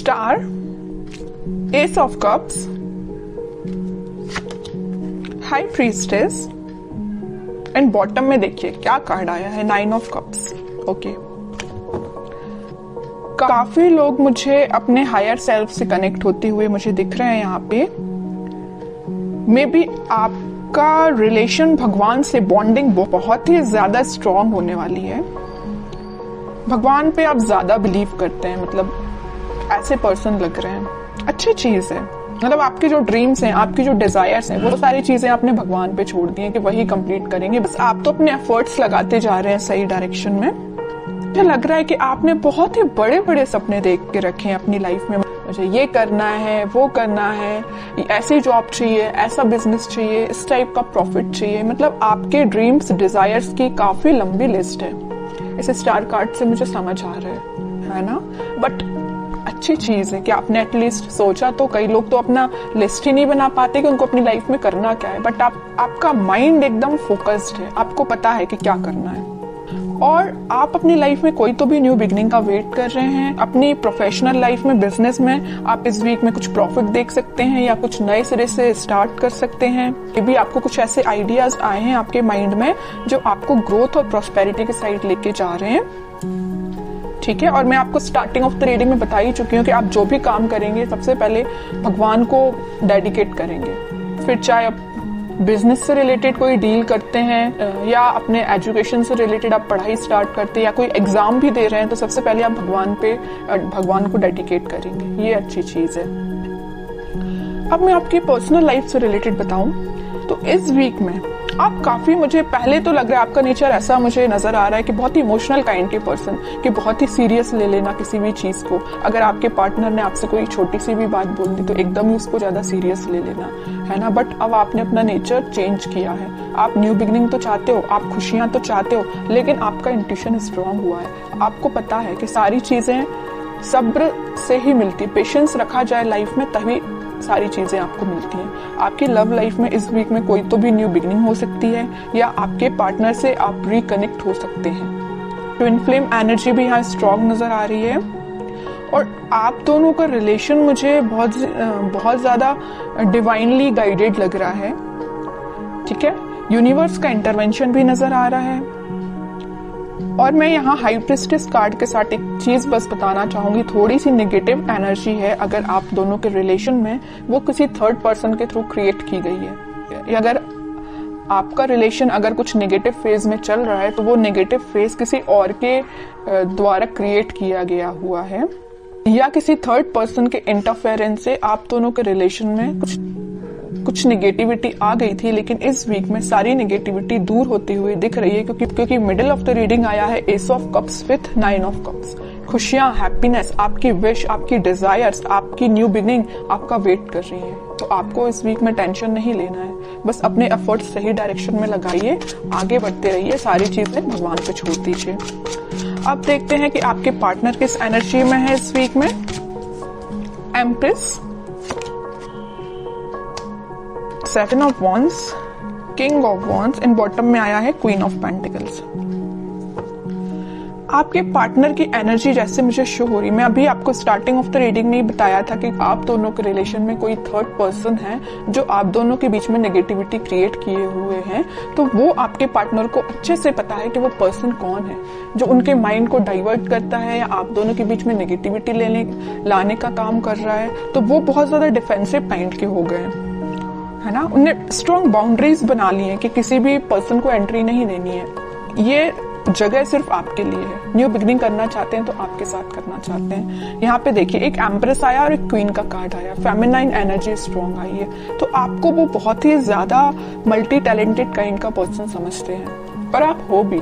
Star, S of cups, high priestess and bottom में देखिए क्या कार्ड आया है, 9 ऑफ कप्स। ओके, काफी लोग मुझे अपने हायर सेल्फ से कनेक्ट होते हुए मुझे दिख रहे हैं यहाँ पे। मे बी आपका रिलेशन भगवान से बॉन्डिंग बहुत ही ज्यादा स्ट्रांग होने वाली है। भगवान पे आप ज्यादा बिलीव करते हैं, मतलब ऐसे पर्सन लग रहे हैं। अच्छी चीज है, मतलब आपके जो ड्रीम्स हैं, आपकी जो डिजायर्स हैं, वो सारी चीजें आपने भगवान पे छोड़ दी हैं कि वही कंप्लीट करेंगे। बस आप तो अपने एफर्ट्स लगाते जा रहे हैं सही डायरेक्शन में। मुझे लग रहा है कि आपने बहुत ही बड़े बड़े सपने देख के रखे हैं अपनी लाइफ में। मुझे ये करना है, वो करना है, ऐसी जॉब चाहिए, ऐसा बिजनेस चाहिए, इस टाइप का प्रॉफिट चाहिए। मतलब आपके ड्रीम्स डिजायर्स की काफी लंबी लिस्ट है। इस स्टार कार्ड से मुझे समझ आ रहा है ना। बट अच्छी चीज है कि आपने एटलीस्ट सोचा। तो कई लोग तो अपना लिस्ट ही नहीं बना पाते कि उनको अपनी लाइफ में करना क्या है। बट आपका माइंड एकदम फोकस्ड है, आपको पता है कि क्या करना है। और आप अपनी लाइफ में कोई तो भी न्यू बिगनिंग का वेट कर रहे हैं। अपनी प्रोफेशनल लाइफ में, बिजनेस में आप इस वीक में कुछ प्रॉफिट देख सकते हैं या कुछ नए सिरे से स्टार्ट कर सकते हैं। ये भी आपको कुछ ऐसे आइडियाज आए हैं आपके माइंड में जो आपको ग्रोथ और प्रॉस्पेरिटी की साइड लेके जा रहे हैं। ठीक है, और मैं आपको स्टार्टिंग ऑफ द रीडिंग में बता ही चुकी हूँ कि आप जो भी काम करेंगे सबसे पहले भगवान को डेडिकेट करेंगे। फिर चाहे आप बिजनेस से रिलेटेड कोई डील करते हैं या अपने एजुकेशन से रिलेटेड आप पढ़ाई स्टार्ट करते हैं या कोई एग्जाम भी दे रहे हैं, तो सबसे पहले आप भगवान को डेडिकेट करेंगे। ये अच्छी चीज है। अब मैं आपकी पर्सनल लाइफ से रिलेटेड बताऊं तो इस वीक में आप काफी, मुझे पहले तो लग रहा है आपका नेचर ऐसा मुझे नजर आ रहा है कि बहुत ही इमोशनल काइंड के पर्सन, कि बहुत ही सीरियस ले लेना किसी भी चीज को। अगर आपके पार्टनर ने आपसे कोई छोटी सी भी बात बोल दी तो एकदम ही उसको ज्यादा सीरियस ले लेना, है ना। बट अब आपने अपना नेचर चेंज किया है। आप न्यू बिगनिंग तो चाहते हो, आप खुशियां तो चाहते हो, लेकिन आपका इंट्यूशन स्ट्रांग हुआ है। आपको पता है कि सारी चीजें सब्र से ही मिलती, पेशेंस रखा जाए लाइफ में तभी सारी चीजें आपको मिलती हैं। आपकी लव लाइफ में इस वीक में कोई तो भी न्यू बिगनिंग हो सकती है या आपके पार्टनर से आप रिकनेक्ट हो सकते हैं। ट्विन फ्लेम एनर्जी भी यहाँ स्ट्रांग नजर आ रही है और आप दोनों का रिलेशन मुझे बहुत ज्यादा डिवाइनली गाइडेड लग रहा है। ठीक है, यूनिवर्स का इंटरवेंशन भी नजर आ रहा है। और मैं यहाँ हाई प्रीस्टेस कार्ड के साथ एक चीज बस बताना चाहूंगी, थोड़ी सी नेगेटिव एनर्जी है अगर आप दोनों के रिलेशन में, वो किसी थर्ड पर्सन के थ्रू क्रिएट की गई है। अगर आपका रिलेशन अगर कुछ नेगेटिव फेज में चल रहा है तो वो नेगेटिव फेज किसी और के द्वारा क्रिएट किया गया हुआ है या किसी थर्ड पर्सन के इंटरफेरेंस से आप दोनों के रिलेशन में कुछ नेगेटिविटी आ गई थी। लेकिन इस वीक में सारी नेगेटिविटी दूर होती हुई दिख रही है क्योंकि मिडिल ऑफ द रीडिंग आया है S of cups with 9 of cups. खुशियां, हैप्पीनेस, आपकी विश, आपकी डिजायर्स, आपकी न्यू बिगिनिंग आपका वेट कर रही है। तो आपको इस वीक में टेंशन नहीं लेना है, बस अपने एफर्ट्स सही डायरेक्शन में लगाइए, आगे बढ़ते रहिए, सारी चीजें भगवान पे छोड़ दीजिए। अब देखते हैं कि आपके पार्टनर किस एनर्जी में है इस वीक में। Empress, 7 of wands, king of wands and bottom में आया है क्वीन ऑफ पेंटिकल्स। आपके पार्टनर की एनर्जी जैसे मुझे शो हो रही, मैं अभी आपको स्टार्टिंग ऑफ द रीडिंग में ही बताया था कि आप दोनों के रिलेशन में कोई थर्ड पर्सन है जो आप दोनों के बीच में नेगेटिविटी क्रिएट किए हुए हैं। तो वो आपके पार्टनर को अच्छे से पता है कि वो पर्सन कौन है जो उनके माइंड को डाइवर्ट करता है या आप दोनों के बीच में नेगेटिविटी लाने का काम कर रहा है। तो वो बहुत ज्यादा डिफेंसिव काइंड के हो गए हैं, है ना। उन्हें स्ट्रॉन्ग बाउंड्रीज बना ली है कि किसी भी पर्सन को एंट्री नहीं देनी है। ये जगह सिर्फ आपके लिए है। न्यू बिगिनिंग करना चाहते हैं तो आपके साथ करना चाहते हैं। यहाँ पे देखिए एक एम्प्रेस आया और एक क्वीन का कार्ड आया, फेमिनाइन एनर्जी स्ट्रॉन्ग आई है। तो आपको वो बहुत ही ज्यादा मल्टी टैलेंटेड काइंड का पर्सन समझते हैं और आप हो भी।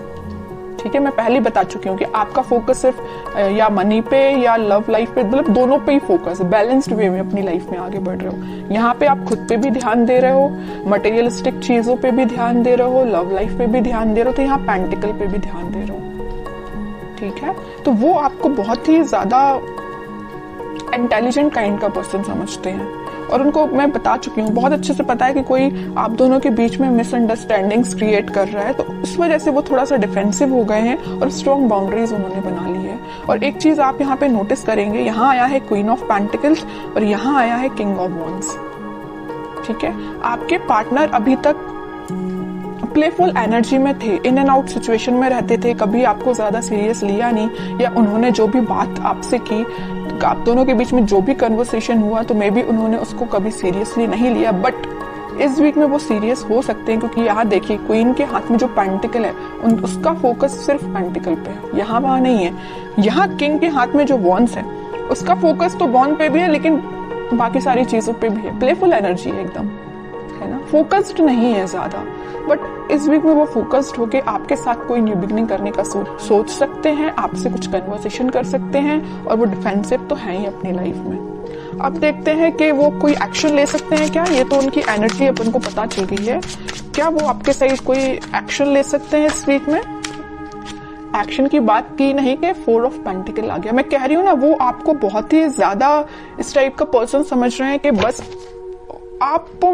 ठीक है, मैं पहले बता चुकी हूँ कि आपका फोकस सिर्फ या मनी पे या लव लाइफ पे, मतलब दोनों पे ही फोकस है। बैलेंस्ड वे में अपनी लाइफ में आगे बढ़ रहे हो। यहाँ पे आप खुद पे भी ध्यान दे रहे हो, मटेरियलिस्टिक चीजों पे भी ध्यान दे रहे हो, लव लाइफ पे भी ध्यान दे रहे हो, तो यहाँ पेंटिकल पे भी ध्यान दे रहे हो। ठीक है, तो वो आपको बहुत ही ज्यादा इंटेलिजेंट काइंड का पर्सन समझते हैं और उनको मैं बता चुकी हूँ, बहुत अच्छे से पता है कि कोई आप दोनों के बीच में मिसअंडरस्टैंडिंग्स क्रिएट कर रहा है, तो इस वजह से वो थोड़ा सा डिफेंसिव हो गए हैं और स्ट्रॉन्ग बाउंड्रीज उन्होंने बना ली है। और एक चीज आप यहाँ पे नोटिस करेंगे, यहाँ आया है क्वीन ऑफ पेंटिकल्स और यहाँ आया है किंग ऑफ वॉन्ड्स। ठीक है, आपके पार्टनर अभी तक प्लेफुल एनर्जी में थे, इन एंड आउट सिचुएशन में रहते थे, कभी आपको ज्यादा सीरियस लिया नहीं, या उन्होंने जो भी बात आपसे की, आप दोनों के बीच में जो भी कन्वर्सेशन हुआ तो मे बी उन्होंने उसको कभी सीरियसली नहीं लिया। बट इस वीक में वो सीरियस हो सकते हैं, क्योंकि यहाँ देखिए क्वीन के हाथ में जो पेंटिकल है उसका फोकस सिर्फ पेंटिकल पे है, यहाँ वहां नहीं है। यहाँ किंग के हाथ में जो वॉन्ड्स है उसका फोकस तो वॉन्ड पे भी है, लेकिन बाकी सारी चीजों पे भी है। प्लेफुल एनर्जी है एकदम, है ना, फोकस्ड नहीं है ज्यादा। बट इस वीक में वो फोकस्ड होके आपके साथ कोई न्यू बिगनिंग करने का सोच सकते हैं, आपसे कुछ कन्वर्सेशन कर सकते हैं, और वो डिफेंसिव तो है ही अपनी लाइफ में। अब देखते हैं कि वो कोई एक्शन ले सकते हैं क्या। ये तो उनकी एनर्जी अपन को पता चल गई है, क्या वो आपके साइड कोई एक्शन ले सकते हैं इस वीक में। एक्शन की बात की नहीं कि 4 ऑफ पेंटिकल आ गया। मैं कह रही हूँ ना, वो आपको बहुत ही ज्यादा इस टाइप का पर्सन समझ रहे हैं कि बस आप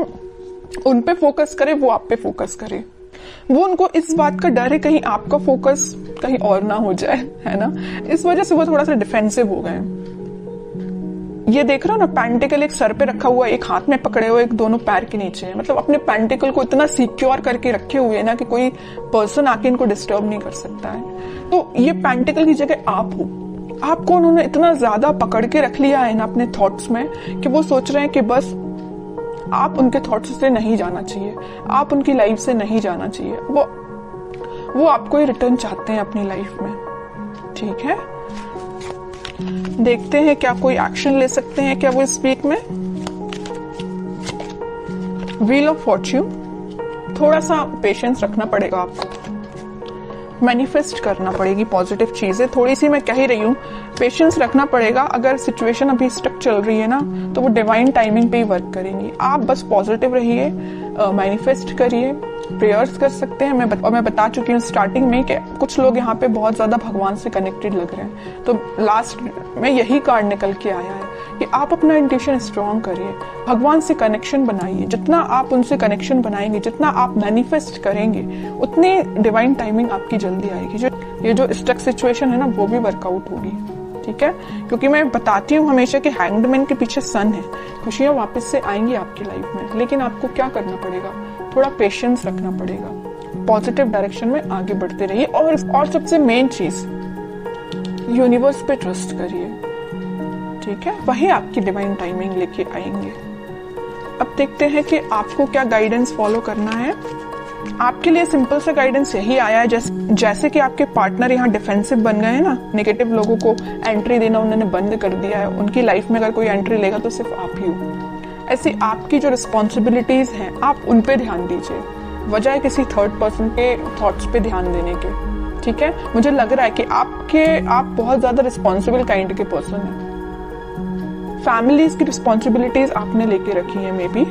उन पे फोकस करें, वो आप पे फोकस करें। वो उनको इस बात का डर है कहीं आपका फोकस कहीं और ना हो जाए, है ना, इस वजह से वो थोड़ा सा डिफेंसिव हो गए। ये देख रहे हो ना, पेंटिकल एक सर पे रखा हुआ, एक हाथ में पकड़े हुए, एक दोनों पैर के नीचे है। मतलब अपने पेंटिकल को इतना सिक्योर करके रखे हुए है ना कि कोई पर्सन आके इनको डिस्टर्ब नहीं कर सकता है। तो ये पेंटिकल की जगह आप हो, आपको उन्होंने इतना ज्यादा पकड़ के रख लिया है ना अपने थॉट्स में कि वो सोच रहे हैं कि बस आप उनके थॉट्स से नहीं जाना चाहिए, आप उनकी लाइफ से नहीं जाना चाहिए। वो आपको ही रिटर्न चाहते हैं अपनी लाइफ में। ठीक है, देखते हैं क्या कोई एक्शन ले सकते हैं क्या वो इस वीक में। व्हील ऑफ फॉर्च्यून, थोड़ा सा पेशेंस रखना पड़ेगा आपको, मैनिफेस्ट करना पड़ेगी पॉजिटिव चीजें। थोड़ी सी मैं कह ही रही हूँ, पेशेंस रखना पड़ेगा। अगर सिचुएशन अभी स्टक चल रही है ना, तो वो डिवाइन टाइमिंग पे ही वर्क करेंगी। आप बस पॉजिटिव रहिए, मैनिफेस्ट करिए, प्रेयर्स कर सकते हैं। मैं बता चुकी हूँ स्टार्टिंग में कि कुछ लोग यहाँ पे बहुत ज्यादा भगवान से कनेक्टेड लग रहे हैं, तो लास्ट में यही कार्ड निकल के आया है कि आप अपना इंट्यूशन स्ट्रॉन्ग करिए, भगवान से कनेक्शन बनाइए। जितना आप उनसे कनेक्शन बनाएंगे, जितना आप मैनिफेस्ट करेंगे, उतनी डिवाइन टाइमिंग आपकी जल्दी आएगी। ये जो स्टक सिचुएशन है ना, वो भी वर्कआउट होगी। ठीक है, क्योंकि मैं बताती हूँ हमेशा कि हैंग्ड मैन के पीछे सन है, खुशियां वापस से आएंगी आपकी लाइफ में। लेकिन आपको क्या करना पड़ेगा, थोड़ा पेशेंस रखना पड़ेगा, पॉजिटिव डायरेक्शन में आगे बढ़ते रहिए। और सबसे मेन चीज, यूनिवर्स पे ट्रस्ट करिए। ठीक है, वही आपकी डिवाइन टाइमिंग लेके आएंगे। अब देखते हैं कि आपको क्या गाइडेंस फॉलो करना है। आपके लिए सिंपल सा गाइडेंस यही आया है, जैसे कि आपके पार्टनर यहाँ डिफेंसिव बन गए हैं ना, नेगेटिव लोगों को एंट्री देना उन्होंने बंद कर दिया है, उनकी लाइफ में अगर कोई एंट्री लेगा तो सिर्फ आप ही हो। ऐसी आपकी जो रिस्पॉन्सिबिलिटीज हैं, आप उन पे ध्यान दीजिए, बजाय किसी थर्ड पर्सन के थॉट्स पे ध्यान देने के। ठीक है, मुझे लग रहा है कि आप बहुत ज्यादा रिस्पॉन्सिबल काइंड के पर्सन हैं। फैमिलीज की रिस्पॉन्सिबिलिटीज आपने लेके रखी है मे बी,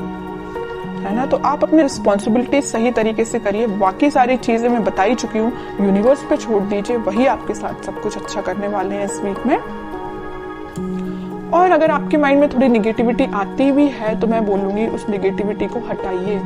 है ना, तो आप अपनी रिस्पॉन्सिबिलिटीज सही तरीके से करिए। बाकी सारी चीजें मैं बता ही चुकी हूँ, यूनिवर्स पे छोड़ दीजिए, वही आपके साथ सब कुछ अच्छा करने वाले हैं इस वीक में। और अगर आपके माइंड में थोड़ी निगेटिविटी आती भी है तो मैं बोलूंगी उस निगेटिविटी को हटाइए।